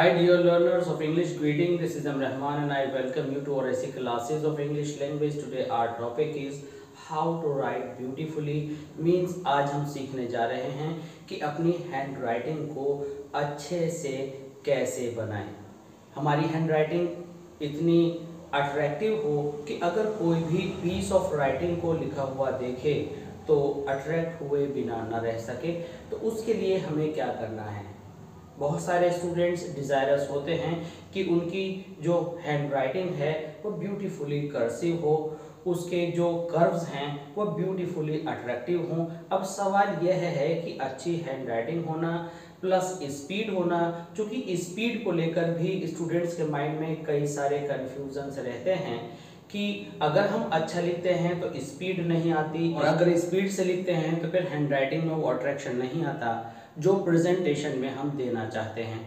Hi dear learners of English, greeting. This is Rahman and I welcome you to our AC classes of English language. Today our topic is how to write beautifully. Means आज हम सीखने जा रहे हैं कि अपनी hand writing को अच्छे से कैसे बनाएं। हमारी हैंड राइटिंग इतनी अट्रैक्टिव हो कि अगर कोई भी पीस ऑफ राइटिंग को लिखा हुआ देखे तो अट्रैक्ट हुए बिना न रह सके। तो उसके लिए हमें क्या करना है। बहुत सारे स्टूडेंट्स डिज़ायरस होते हैं कि उनकी जो हैंड राइटिंग है वो ब्यूटीफुली कर्सिव हो, उसके जो कर्व्स हैं वो ब्यूटीफुली अट्रैक्टिव हों। अब सवाल यह है कि अच्छी हैंड राइटिंग होना प्लस स्पीड होना, क्योंकि स्पीड को लेकर भी स्टूडेंट्स के माइंड में कई सारे कन्फ्यूजन्स रहते हैं कि अगर हम अच्छा लिखते हैं तो स्पीड नहीं आती, और अगर स्पीड से लिखते हैं तो फिर हैंड राइटिंग में वो अट्रैक्शन नहीं आता जो प्रेजेंटेशन में हम देना चाहते हैं।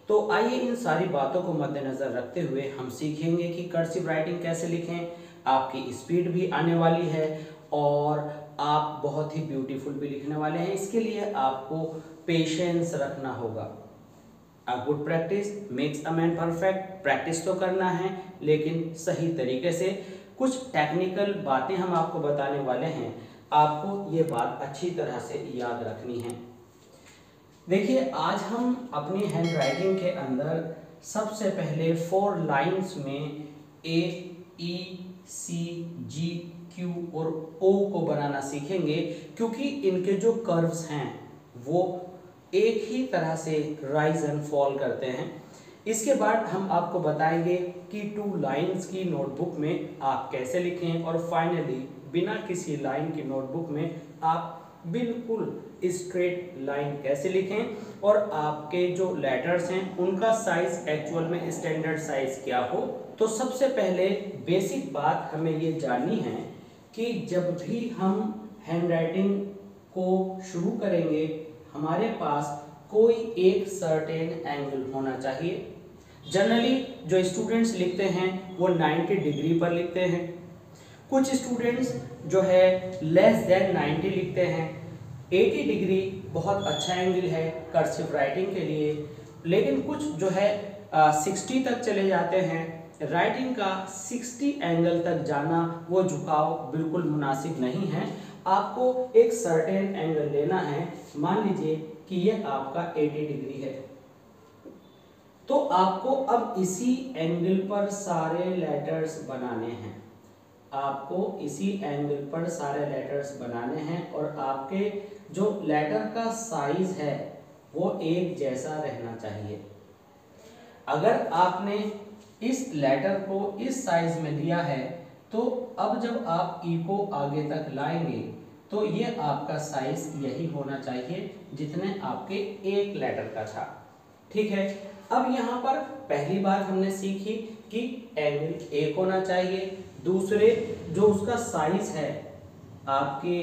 तो आइए इन सारी बातों को मद्देनजर रखते हुए हम सीखेंगे कि कर्सिव राइटिंग कैसे लिखें। आपकी स्पीड भी आने वाली है और आप बहुत ही ब्यूटीफुल भी लिखने वाले हैं। इसके लिए आपको पेशेंस रखना होगा। A good practice makes a man perfect. Practice तो करना है लेकिन सही तरीके से। कुछ टेक्निकल बातें हम आपको बताने वाले हैं, आपको ये बात अच्छी तरह से याद रखनी है। देखिए, आज हम अपनी हैंड राइटिंग के अंदर सबसे पहले 4 लाइंस में ए, ई, सी, जी, क्यू और ओ को बनाना सीखेंगे, क्योंकि इनके जो कर्व्स हैं वो एक ही तरह से राइज एंड फॉल करते हैं। इसके बाद हम आपको बताएंगे कि 2 लाइंस की नोटबुक में आप कैसे लिखें, और फाइनली बिना किसी लाइन की नोटबुक में आप बिल्कुल स्ट्रेट लाइन कैसे लिखें, और आपके जो लेटर्स हैं उनका साइज एक्चुअल में स्टैंडर्ड साइज क्या हो। तो सबसे पहले बेसिक बात हमें ये जाननी है कि जब भी हम हैंड राइटिंग को शुरू करेंगे हमारे पास कोई एक सर्टेन एंगल होना चाहिए। जनरली जो स्टूडेंट्स लिखते हैं वो 90 डिग्री पर लिखते हैं। कुछ स्टूडेंट्स जो है लेस देन 90 लिखते हैं। 80 डिग्री बहुत अच्छा एंगल है कर्सिव राइटिंग के लिए, लेकिन कुछ जो है 60 तक चले जाते हैं। राइटिंग का 60 एंगल तक जाना वो झुकाव बिल्कुल मुनासिब नहीं है। आपको एक सर्टेन एंगल लेना है। मान लीजिए कि ये आपका 80 डिग्री है, तो आपको अब इसी एंगल पर सारे लेटर्स बनाने हैं। आपको इसी एंगल पर सारे लेटर्स बनाने हैं और आपके जो लेटर का साइज है वो एक जैसा रहना चाहिए। अगर आपने इस लेटर को इस साइज में लिया है तो अब जब आप ई को आगे तक लाएंगे तो ये आपका साइज यही होना चाहिए जितने आपके एक लेटर का था। ठीक है, अब यहाँ पर पहली बात हमने सीखी कि एंगल एक होना चाहिए। दूसरे जो उसका साइज है आपके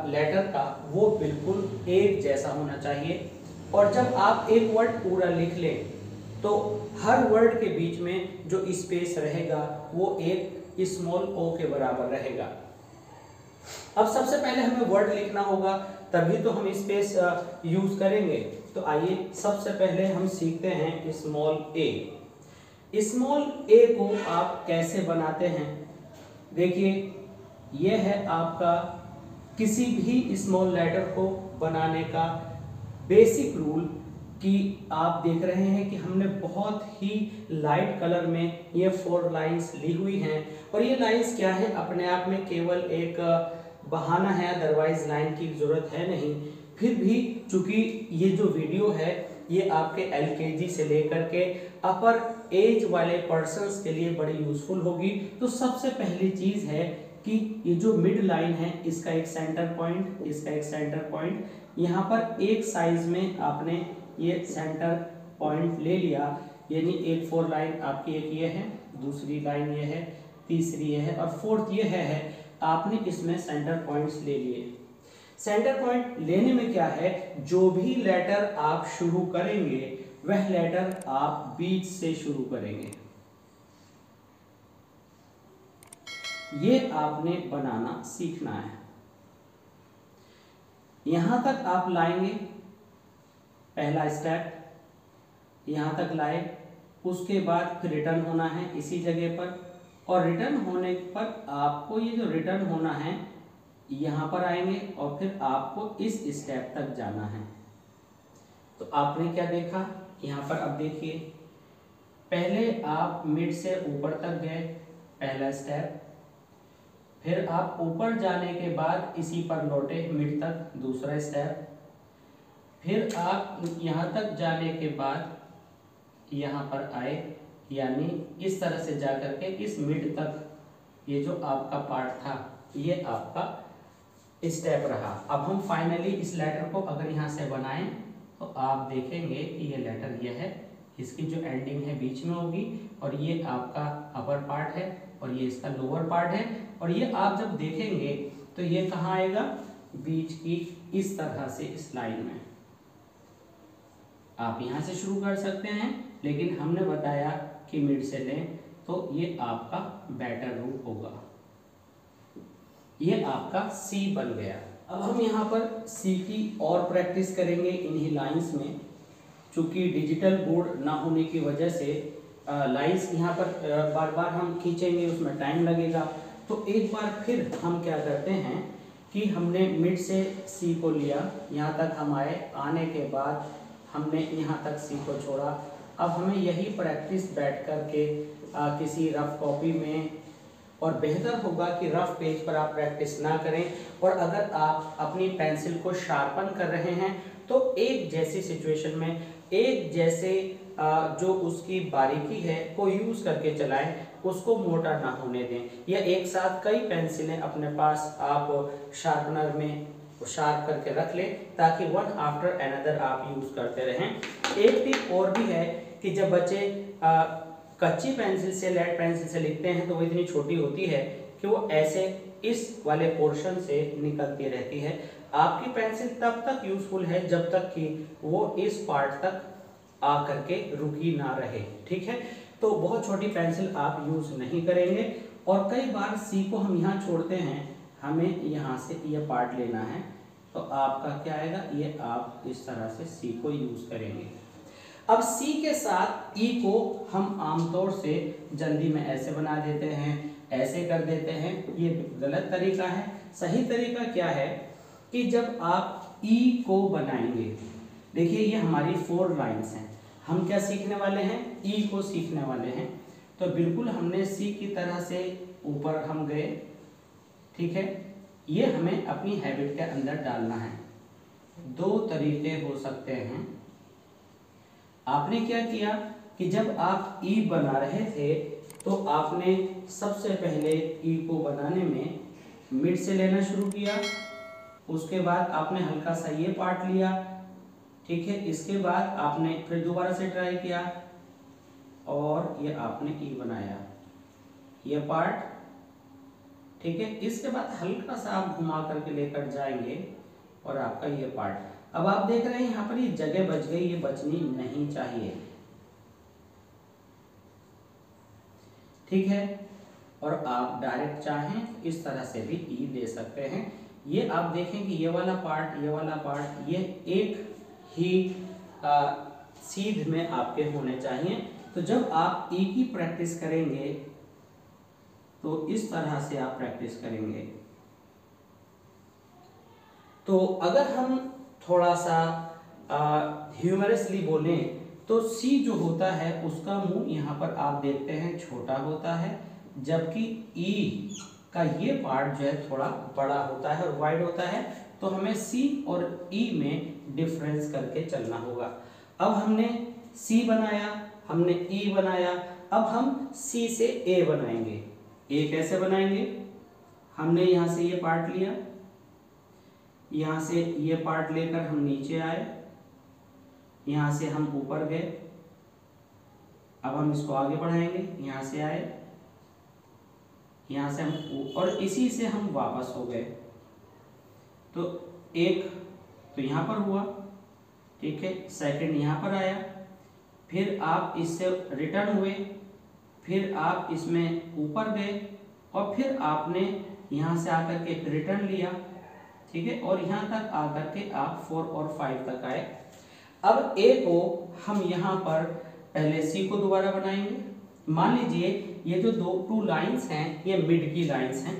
लेटर का वो बिल्कुल एक जैसा होना चाहिए। और जब आप एक वर्ड पूरा लिख लें तो हर वर्ड के बीच में जो स्पेस रहेगा वो एक स्मॉल ओ के बराबर रहेगा। अब सबसे पहले हमें वर्ड लिखना होगा, तभी तो हम स्पेस यूज करेंगे। तो आइए सबसे पहले हम सीखते हैं स्मॉल ए। स्मॉल ए को आप कैसे बनाते हैं, देखिए यह है आपका किसी भी स्मॉल लेटर को बनाने का बेसिक रूल। कि आप देख रहे हैं कि हमने बहुत ही लाइट कलर में ये 4 लाइंस ली हुई हैं, और ये लाइंस क्या है अपने आप में केवल एक बहाना है, अदरवाइज लाइन की जरूरत है नहीं। फिर भी चूंकि ये जो वीडियो है ये आपके LKG से लेकर के अपर एज वाले पर्सन्स के लिए बड़ी यूजफुल होगी। तो सबसे पहली चीज है कि ये जो मिड लाइन है इसका एक सेंटर पॉइंट, इसका एक सेंटर पॉइंट, यहाँ पर एक साइज में आपने ये सेंटर पॉइंट ले लिया। यानी एक 4 लाइन आपकी, एक ये है, दूसरी लाइन ये है, तीसरी ये है और फोर्थ ये है। आपने इसमें सेंटर पॉइंट्स ले लिए। सेंटर पॉइंट लेने में क्या है, जो भी लेटर आप शुरू करेंगे वह लेटर आप बीच से शुरू करेंगे। ये आपने बनाना सीखना है। यहां तक आप लाएंगे, पहला स्टेप। यहाँ तक लाए, उसके बाद फिर रिटर्न होना है इसी जगह पर, और रिटर्न होने पर आपको ये जो रिटर्न होना है यहाँ पर आएंगे और फिर आपको इस स्टेप तक जाना है। तो आपने क्या देखा यहाँ पर, अब देखिए पहले आप मिड से ऊपर तक गए, पहला स्टेप, फिर आप ऊपर जाने के बाद इसी पर लौटे मिड तक, दूसरा स्टेप, फिर आप यहाँ तक जाने के बाद यहाँ पर आए, यानी इस तरह से जा करके इस मिड तक, ये जो आपका पार्ट था ये आपका स्टेप रहा। अब हम फाइनली इस लेटर को अगर यहाँ से बनाएं तो आप देखेंगे कि ये लेटर यह है, इसकी जो एंडिंग है बीच में होगी, और ये आपका अपर पार्ट है और ये इसका लोअर पार्ट है, और ये आप जब देखेंगे तो ये कहाँ आएगा, बीच की इस तरह से इस लाइन में। आप यहाँ से शुरू कर सकते हैं, लेकिन हमने बताया कि मिड से लें तो ये आपका बेटर रूट होगा। ये आपका सी बन गया। अब हम यहाँ पर सी की और प्रैक्टिस करेंगे इन्हीं लाइंस में। चूंकि डिजिटल बोर्ड ना होने की वजह से लाइंस यहाँ पर बार बार हम खींचेंगे, उसमें टाइम लगेगा। तो एक बार फिर हम क्या करते हैं कि हमने मिड से सी को लिया, यहाँ तक हम आए, आने के बाद हमने यहाँ तक सी को छोड़ा। अब हमें यही प्रैक्टिस बैठ कर के किसी रफ कॉपी में, और बेहतर होगा कि रफ पेज पर आप प्रैक्टिस ना करें, और अगर आप अपनी पेंसिल को शार्पन कर रहे हैं तो एक जैसी सिचुएशन में एक जैसे जो उसकी बारीकी है को यूज़ करके चलाएं, उसको मोटा ना होने दें। या एक साथ कई पेंसिलें अपने पास आप शार्पनर में शार्प करके रख लें, ताकि वन आफ्टर अनदर आप यूज़ करते रहें। एक टिप और भी है कि जब बच्चे कच्ची पेंसिल से, लेड पेंसिल से लिखते हैं तो वो इतनी छोटी होती है कि वो ऐसे इस वाले पोर्शन से निकलती रहती है। आपकी पेंसिल तब तक यूजफुल है जब तक कि वो इस पार्ट तक आ करके रुकी ना रहे, ठीक है। तो बहुत छोटी पेंसिल आप यूज नहीं करेंगे। और कई बार सी को हम यहाँ छोड़ते हैं, हमें यहाँ से ये पार्ट लेना है, तो आपका क्या आएगा, ये आप इस तरह से सी को यूज करेंगे। अब सी के साथ ई को हम आमतौर से जल्दी में ऐसे बना देते हैं, ऐसे कर देते हैं, ये गलत तरीका है। सही तरीका क्या है कि जब आप ई को बनाएंगे, देखिए ये हमारी 4 लाइंस हैं, हम क्या सीखने वाले हैं, ई को सीखने वाले हैं। तो बिल्कुल हमने सी की तरह से ऊपर हम गए, ठीक है। ये हमें अपनी हैबिट के अंदर डालना है। 2 तरीके हो सकते हैं। आपने क्या किया कि जब आप ई बना रहे थे तो आपने सबसे पहले ई को बनाने में मिड से लेना शुरू किया, उसके बाद आपने हल्का सा ये पार्ट लिया, ठीक है। इसके बाद आपने फिर दोबारा से ट्राई किया और ये आपने ई बनाया, ये पार्ट, ठीक है। इसके बाद हल्का सा आप घुमा करके लेकर जाएंगे और आपका ये पार्ट। अब आप देख रहे हैं यहाँ पर ये जगह बच गई, ये बचनी नहीं चाहिए, ठीक है। और आप डायरेक्ट चाहें इस तरह से भी ई दे सकते हैं। ये आप देखें कि ये वाला पार्ट, ये वाला पार्ट, ये एक ही सीध में आपके होने चाहिए। तो जब आप ई की प्रैक्टिस करेंगे तो इस तरह से आप प्रैक्टिस करेंगे। तो अगर हम थोड़ा सा ह्यूमरसली बोलें तो सी जो होता है उसका मुंह यहाँ पर आप देखते हैं छोटा होता है, जबकि ई का ये पार्ट जो है थोड़ा बड़ा होता है और वाइड होता है। तो हमें सी और ई में डिफरेंस करके चलना होगा। अब हमने सी बनाया, हमने ई बनाया, अब हम सी से ए बनाएंगे। ए कैसे बनाएंगे, हमने यहाँ से ये पार्ट लिया, यहाँ से ये पार्ट लेकर हम नीचे आए, यहाँ से हम ऊपर गए, अब हम इसको आगे बढ़ाएंगे, यहाँ से आए, यहाँ से हम, और इसी से हम वापस हो गए। तो एक तो यहाँ पर हुआ, ठीक है, सेकंड यहाँ पर आया, फिर आप इससे रिटर्न हुए, फिर आप इसमें ऊपर गए, और फिर आपने यहाँ से आकर के रिटर्न लिया, ठीक है, और यहाँ तक आकर के आप 4 और 5 तक आए। अब ए को हम यहाँ पर पहले सी को दोबारा बनाएंगे। मान लीजिए ये जो टू लाइंस हैं ये मिड की लाइंस हैं,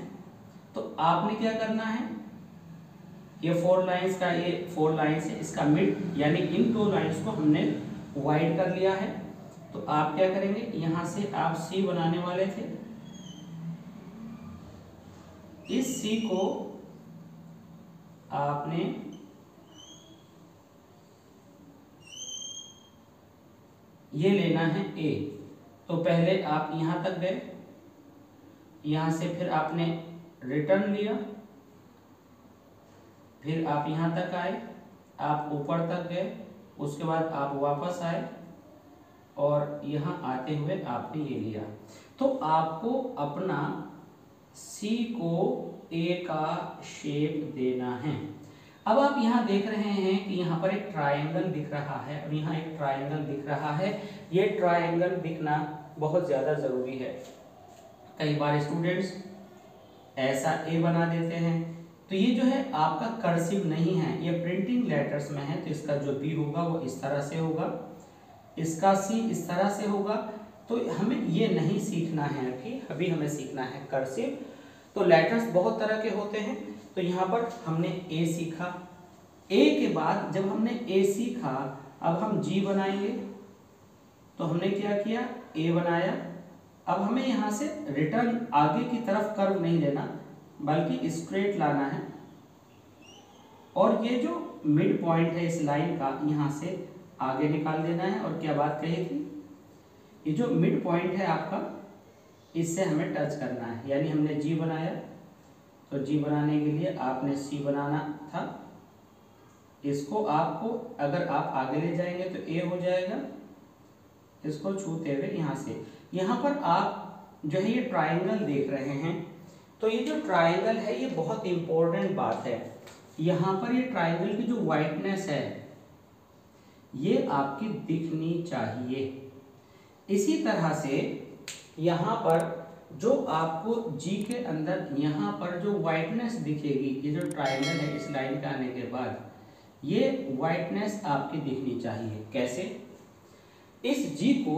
तो आपने क्या करना है, ये 4 लाइंस का, ये 4 लाइंस है, इसका मिड यानी इन 2 लाइंस को हमने वाइड कर लिया है। तो आप क्या करेंगे, यहां से आप सी बनाने वाले थे, इस सी को आपने ये लेना है ए। तो पहले आप यहां तक गए, यहां से फिर आपने रिटर्न लिया, फिर आप यहां तक आए, आप ऊपर तक गए, उसके बाद आप वापस आए और यहां आते हुए आपने ये लिया। तो आपको अपना सी को ए का शेप देना है। अब आप यहाँ देख रहे हैं कि यहाँ पर एक ट्रायंगल दिख रहा है और यहाँ एक ट्रायंगल दिख रहा है। ये ट्रायंगल दिखना बहुत ज़्यादा ज़रूरी है। कई बार स्टूडेंट्स ऐसा ए बना देते हैं, तो ये जो है आपका कर्सिव नहीं है, ये प्रिंटिंग लेटर्स में है, तो इसका जो बी होगा वो इस तरह से होगा, इसका सी इस तरह से होगा। तो हमें ये नहीं सीखना है, ठीक, अभी हमें सीखना है कर्सिव। तो लेटर्स बहुत तरह के होते हैं, तो यहाँ पर हमने ए सीखा। ए के बाद जब हमने ए सीखा, अब हम जी बनाएंगे। तो हमने क्या किया, ए बनाया। अब हमें यहाँ से रिटर्न आगे की तरफ कर्व नहीं लेना, बल्कि स्ट्रेट लाना है। और ये जो मिड पॉइंट है इस लाइन का, यहाँ से आगे निकाल देना है। और क्या बात कही थी, ये जो मिड पॉइंट है आपका, इससे हमें टच करना है। यानी हमने जी बनाया, तो जी बनाने के लिए आपने सी बनाना था। इसको आपको अगर आप आगे ले जाएंगे तो ए हो जाएगा, इसको छूते हुए यहाँ से। यहाँ पर आप जो है ये ट्रायंगल देख रहे हैं, तो ये जो ट्रायंगल है ये बहुत इंपॉर्टेंट बात है। यहाँ पर ये ट्रायंगल की जो वाइटनेस है ये आपकी दिखनी चाहिए। इसी तरह से यहाँ पर जो आपको जी के अंदर यहाँ पर जो वाइटनेस दिखेगी, ये जो ट्रायंगल है इस लाइन के आने के बाद, ये वाइटनेस आपकी दिखनी चाहिए। कैसे, इस जी को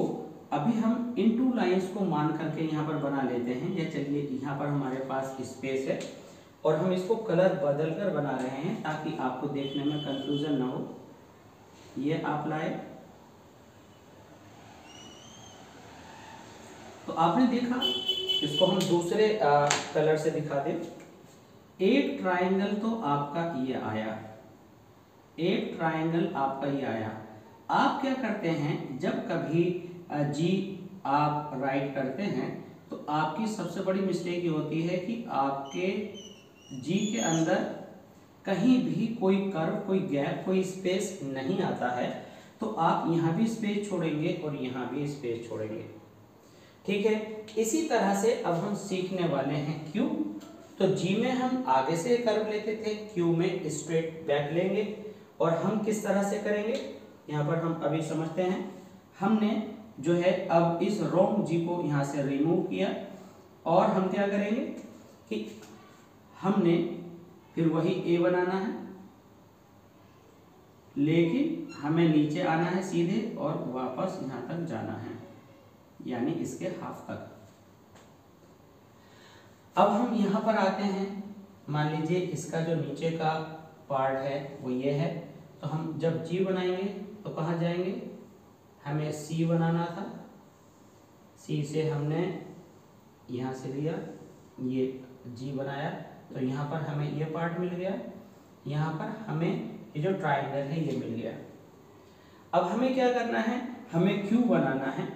अभी हम इन 2 लाइंस को मान करके यहाँ पर बना लेते हैं। या चलिए यहाँ पर हमारे पास स्पेस है और हम इसको कलर बदल कर बना रहे हैं ताकि आपको देखने में कंफ्यूजन ना हो। ये आप लाए, तो आपने देखा, इसको हम दूसरे कलर से दिखा दें। एक ट्रायंगल तो आपका ये आया, एक ट्रायंगल आपका ये आया। आप क्या करते हैं, जब कभी जी आप राइट करते हैं तो आपकी सबसे बड़ी मिस्टेक ये होती है कि आपके जी के अंदर कहीं भी कोई कर्व, कोई गैप, कोई स्पेस नहीं आता है। तो आप यहाँ भी स्पेस छोड़ेंगे और यहाँ भी स्पेस छोड़ेंगे, ठीक है। इसी तरह से अब हम सीखने वाले हैं क्यू। तो जी में हम आगे से कर्व लेते थे, क्यू में स्ट्रेट बैक लेंगे। और हम किस तरह से करेंगे, यहाँ पर हम अभी समझते हैं। हमने जो है अब इस रॉन्ग जी को यहाँ से रिमूव किया और हम क्या करेंगे कि हमने फिर वही ए बनाना है, लेकिन हमें नीचे आना है सीधे और वापस यहाँ तक जाना है, यानी इसके हाफ तक। अब हम यहाँ पर आते हैं, मान लीजिए इसका जो नीचे का पार्ट है वो ये है। तो हम जब जी बनाएंगे तो कहाँ जाएंगे, हमें सी बनाना था। सी से हमने यहाँ से लिया, ये जी बनाया, तो यहाँ पर हमें ये पार्ट मिल गया। यहाँ पर हमें ये जो ट्रायंगल है ये मिल गया। अब हमें क्या करना है, हमें क्यू बनाना है।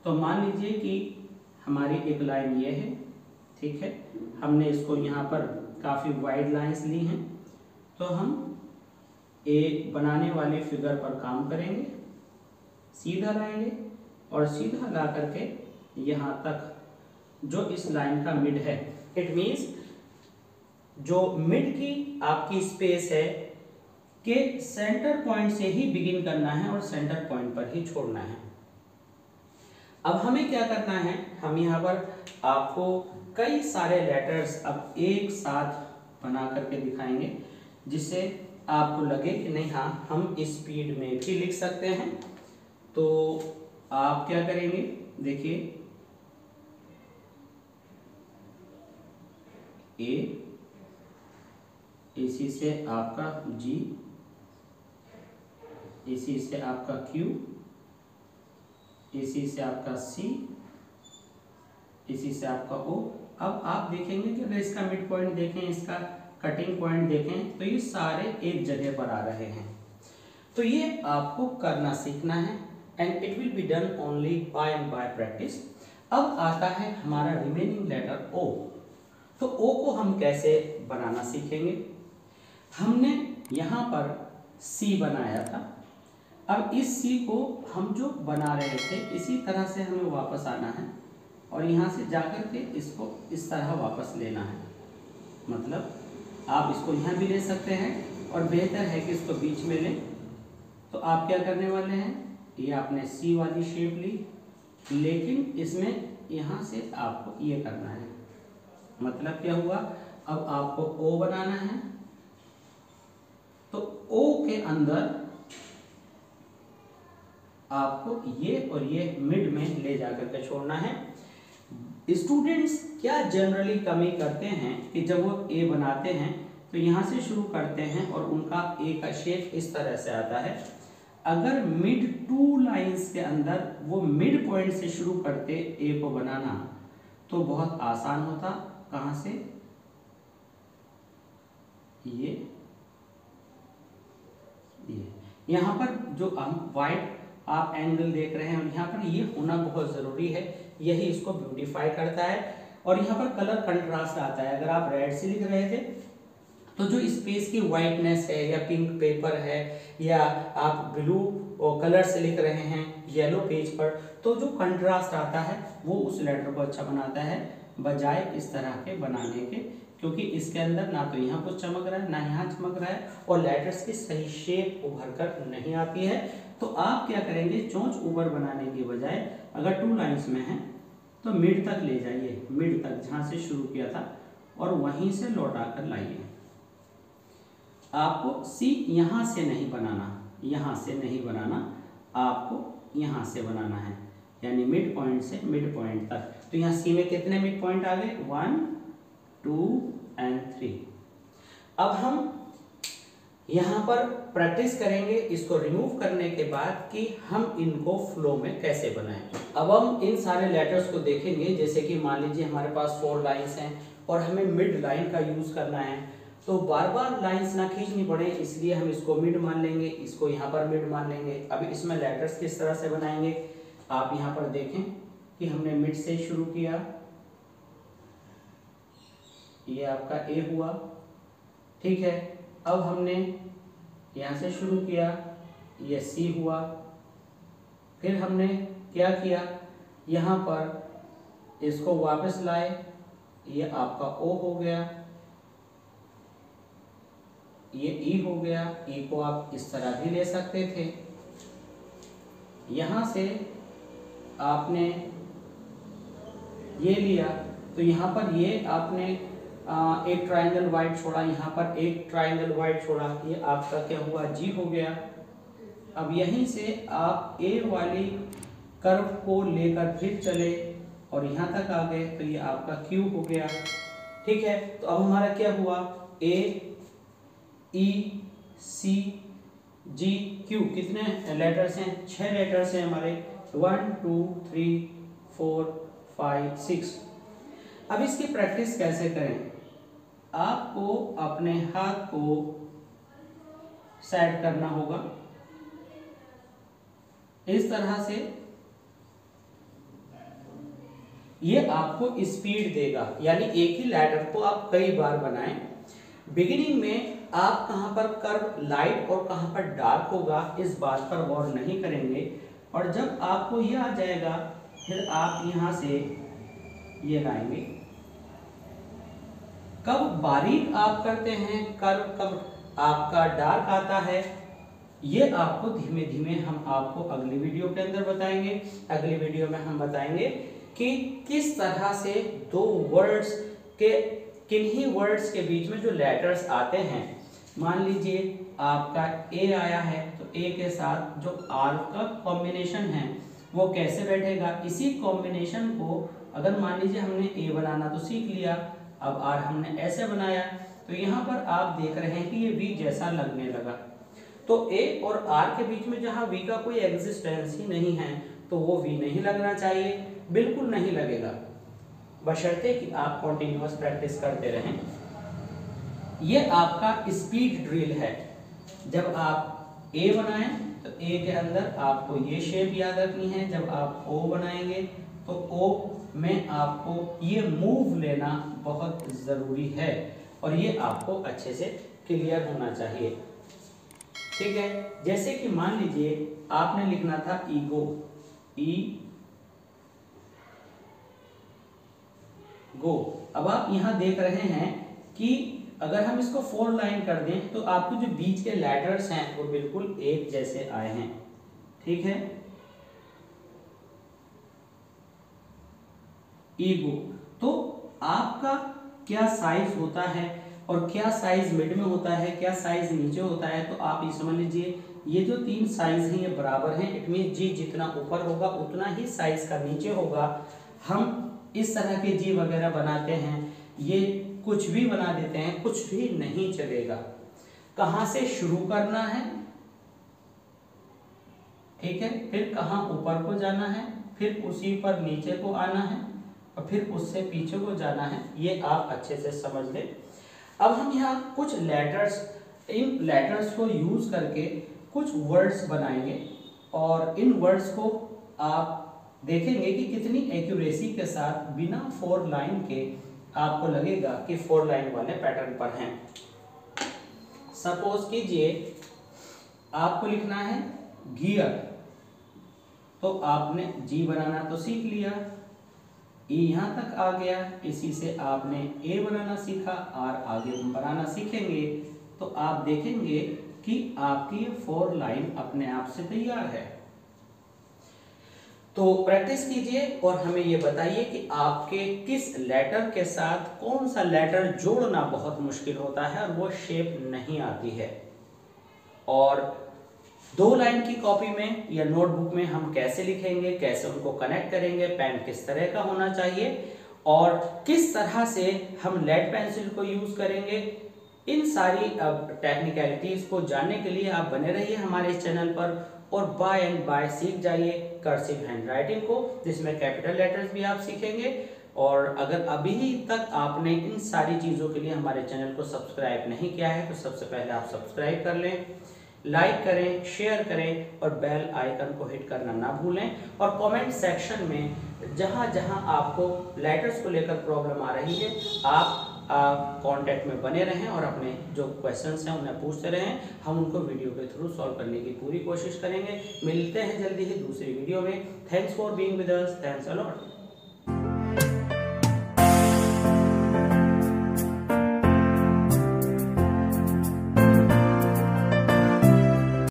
तो मान लीजिए कि हमारी एक लाइन ये है, ठीक है। हमने इसको यहाँ पर काफ़ी वाइड लाइंस ली हैं, तो हम ए बनाने वाले फिगर पर काम करेंगे, सीधा लाएंगे और सीधा ला करके यहाँ तक जो इस लाइन का मिड है, इट मीन्स जो मिड की आपकी स्पेस है के सेंटर पॉइंट से ही बिगिन करना है और सेंटर पॉइंट पर ही छोड़ना है। अब हमें क्या करना है, हम यहाँ पर आपको कई सारे लेटर्स अब एक साथ बना करके दिखाएंगे, जिससे आपको लगे कि नहीं हाँ हम स्पीड में भी लिख सकते हैं तो आप क्या करेंगे, देखिए ए, इसी से आपका जी, इसी से आपका क्यू, इसी से आपका सी, इसी से आपका ओ। अब आप देखेंगे कि अगर इसका मिड पॉइंट देखें, इसका कटिंग पॉइंट देखें, तो ये सारे एक जगह पर आ रहे हैं। तो ये आपको करना सीखना है and it will be done only by and bye practice. अब आता है हमारा रिमेनिंग लेटर ओ। तो ओ को हम कैसे बनाना सीखेंगे। हमने यहाँ पर सी बनाया था, अब इस सी को हम जो बना रहे थे इसी तरह से हमें वापस आना है और यहाँ से जाकर के इसको इस तरह वापस लेना है। मतलब आप इसको यहाँ भी ले सकते हैं और बेहतर है कि इसको बीच में लें। तो आप क्या करने वाले हैं, ये आपने सी वाली शेप ली, लेकिन इसमें यहाँ से आपको ये करना है। मतलब क्या हुआ, अब आपको ओ बनाना है, तो ओ के अंदर आपको ये और ये मिड में ले जाकर के छोड़ना है। स्टूडेंट्स क्या जनरली कमी करते हैं कि जब वो ए बनाते हैं तो यहाँ से शुरू करते हैं और उनका ए का शेप इस तरह से आता है। अगर मिड टू लाइंस के अंदर वो मिड पॉइंट से शुरू करते ए को बनाना तो बहुत आसान होता। कहाँ से, ये यहाँ पर जो हम वाइट आप एंगल देख रहे हैं और यहाँ पर ये होना बहुत ज़रूरी है, यही इसको ब्यूटीफाई करता है। और यहाँ पर कलर कंट्रास्ट आता है। अगर आप रेड से लिख रहे थे तो जो स्पेस की वाइटनेस है या पिंक पेपर है या आप ब्लू कलर से लिख रहे हैं येलो पेज पर, तो जो कंट्रास्ट आता है वो उस लेटर को अच्छा बनाता है बजाय इस तरह के बनाने के, क्योंकि इसके अंदर ना तो यहाँ कुछ चमक रहा है ना यहाँ चमक रहा है और लेटर्स की सही शेप उभर कर नहीं आती है। तो आप क्या करेंगे, चोंच ऊपर बनाने के बजाय अगर टू लाइंस में है तो मिड तक ले जाइए, मिड तक जहाँ से शुरू किया था और वहीं से लौटा कर लाइए। आपको सी यहाँ से नहीं बनाना, यहाँ से नहीं बनाना, आपको यहाँ से बनाना है, यानी मिड पॉइंट से मिड पॉइंट तक। तो यहाँ सी में कितने मिड पॉइंट आ गए, 1 2 एंड 3। अब हम यहाँ पर प्रैक्टिस करेंगे इसको रिमूव करने के बाद कि हम इनको फ्लो में कैसे बनाएं। अब हम इन सारे लेटर्स को देखेंगे, जैसे कि मान लीजिए हमारे पास 4 लाइंस हैं और हमें मिड लाइन का यूज़ करना है, तो बार बार लाइंस ना खींचनी पड़े इसलिए हम इसको मिड मान लेंगे, इसको यहाँ पर मिड मान लेंगे। अभी इसमें लेटर्स किस तरह से बनाएंगे, आप यहाँ पर देखें कि हमने मिड से शुरू किया, ये आपका ए हुआ, ठीक है। अब हमने यहाँ से शुरू किया, ये सी हुआ, फिर हमने क्या किया, यहाँ पर इसको वापस लाए, ये आपका ओ हो गया, ये ई हो गया। ई को आप इस तरह भी ले सकते थे। यहाँ से आपने ये लिया तो यहाँ पर ये आपने एक ट्रायंगल वाइड छोड़ा, यहाँ पर एक ट्रायंगल वाइड छोड़ा, ये आपका क्या हुआ, जी हो गया। अब यहीं से आप ए वाली कर्व को लेकर फिर चले और यहाँ तक आ गए तो ये आपका क्यू हो गया, ठीक है। तो अब हमारा क्या हुआ, ए ई सी जी क्यू, कितने लेटर्स हैं, 6 लेटर्स हैं हमारे, 1 2 3 4 5 6। अब इसकी प्रैक्टिस कैसे करें, आपको अपने हाथ को सेट करना होगा इस तरह से, ये आपको स्पीड देगा, यानी एक ही लेटर को आप कई बार बनाएं। बिगिनिंग में आप कहां पर कर्व लाइट और कहां पर डार्क होगा इस बात पर गौर नहीं करेंगे, और जब आपको ये आ जाएगा फिर आप यहां से ये लाएंगे। कब बारीक आप करते हैं कर्व, कब आपका डार्क आता है, ये आपको धीमे धीमे हम आपको अगली वीडियो के अंदर बताएंगे। अगली वीडियो में हम बताएंगे कि किस तरह से दो वर्ड्स के, किन्हीं वर्ड्स के बीच में जो लेटर्स आते हैं, मान लीजिए आपका ए आया है तो ए के साथ जो आर का कॉम्बिनेशन है वो कैसे बैठेगा, इसी कॉम्बिनेशन को अगर मान लीजिए हमने ए बनाना तो सीख लिया, अब आर हमने ऐसे बनाया, तो यहाँ पर आप देख रहे हैं कि ये वी जैसा लगने लगा। तो ए और आर के बीच में जहाँ वी का कोई एग्जिस्टेंस ही नहीं है तो वो वी नहीं लगना चाहिए, बिल्कुल नहीं लगेगा, बशर्ते कि आप कंटिन्यूअस प्रैक्टिस करते रहें। ये आपका स्पीड ड्रिल है। जब आप ए बनाएं तो ए के अंदर आपको ये शेप याद रखनी है, जब आप ओ बनाएंगे तो ओ में आपको ये मूव लेना बहुत ज़रूरी है और ये आपको अच्छे से क्लियर होना चाहिए। ठीक है, जैसे कि मान लीजिए आपने लिखना था ईगो, ई गो। अब आप यहाँ देख रहे हैं कि अगर हम इसको 4 लाइन कर दें तो आपको जो बीच के लेटर्स हैं वो बिल्कुल एक जैसे आए हैं। ठीक है, ईगो। तो आपका क्या साइज होता है और क्या साइज मिड में होता है, क्या साइज नीचे होता है, तो आप ये समझ लीजिए ये जो 3 साइज हैं ये बराबर हैं। इट मीन जी जितना ऊपर होगा उतना ही साइज का नीचे होगा। हम इस तरह के जी वगैरह बनाते हैं, ये कुछ भी बना देते हैं, कुछ भी नहीं चलेगा। कहाँ से शुरू करना है, ठीक है, फिर कहाँ ऊपर को जाना है, फिर उसी पर नीचे को आना है और फिर उससे पीछे को जाना है, ये आप अच्छे से समझ लें। अब हम यहाँ कुछ लेटर्स, इन लेटर्स को यूज करके कुछ वर्ड्स बनाएंगे और इन वर्ड्स को आप देखेंगे कि कितनी एक्यूरेसी के साथ बिना 4 लाइन के आपको लगेगा कि 4 लाइन वाले पैटर्न पर हैं। सपोज कीजिए आपको लिखना है गियर, तो आपने जी बनाना तो सीख लिया, ई यहाँ तक आ गया, इसी से आपने ए बनाना सीखा, आर आगे बनाना सीखेंगे तो आप देखेंगे कि आपकी 4 लाइन अपने आप से तैयार है। तो प्रैक्टिस कीजिए और हमें ये बताइए कि आपके किस लेटर के साथ कौन सा लेटर जोड़ना बहुत मुश्किल होता है और वो शेप नहीं आती है। और 2 लाइन की कॉपी में या नोटबुक में हम कैसे लिखेंगे, कैसे उनको कनेक्ट करेंगे, पेन किस तरह का होना चाहिए और किस तरह से हम लेड पेंसिल को यूज करेंगे, इन सारी टेक्निकलिटीज को जानने के लिए आप बने रहिए हमारे इस चैनल पर और बाय एंड बाय सीख जाइए कर्सिव हैंडराइटिंग को, जिसमें कैपिटल लेटर्स भी आप सीखेंगे। और अगर अभी तक आपने इन सारी चीज़ों के लिए हमारे चैनल को सब्सक्राइब नहीं किया है तो सबसे पहले आप सब्सक्राइब कर लें, लाइक करें, शेयर करें और बेल आइकन को हिट करना ना भूलें। और कमेंट सेक्शन में जहां जहां आपको लेटर्स को लेकर प्रॉब्लम आ रही है आप कांटेक्ट में बने रहें और अपने जो क्वेश्चंस हैं उन्हें पूछते रहें, हम उनको वीडियो के थ्रू सॉल्व करने की पूरी कोशिश करेंगे। मिलते हैं जल्दी ही दूसरी वीडियो में। Thanks for being with us, thanks a lot.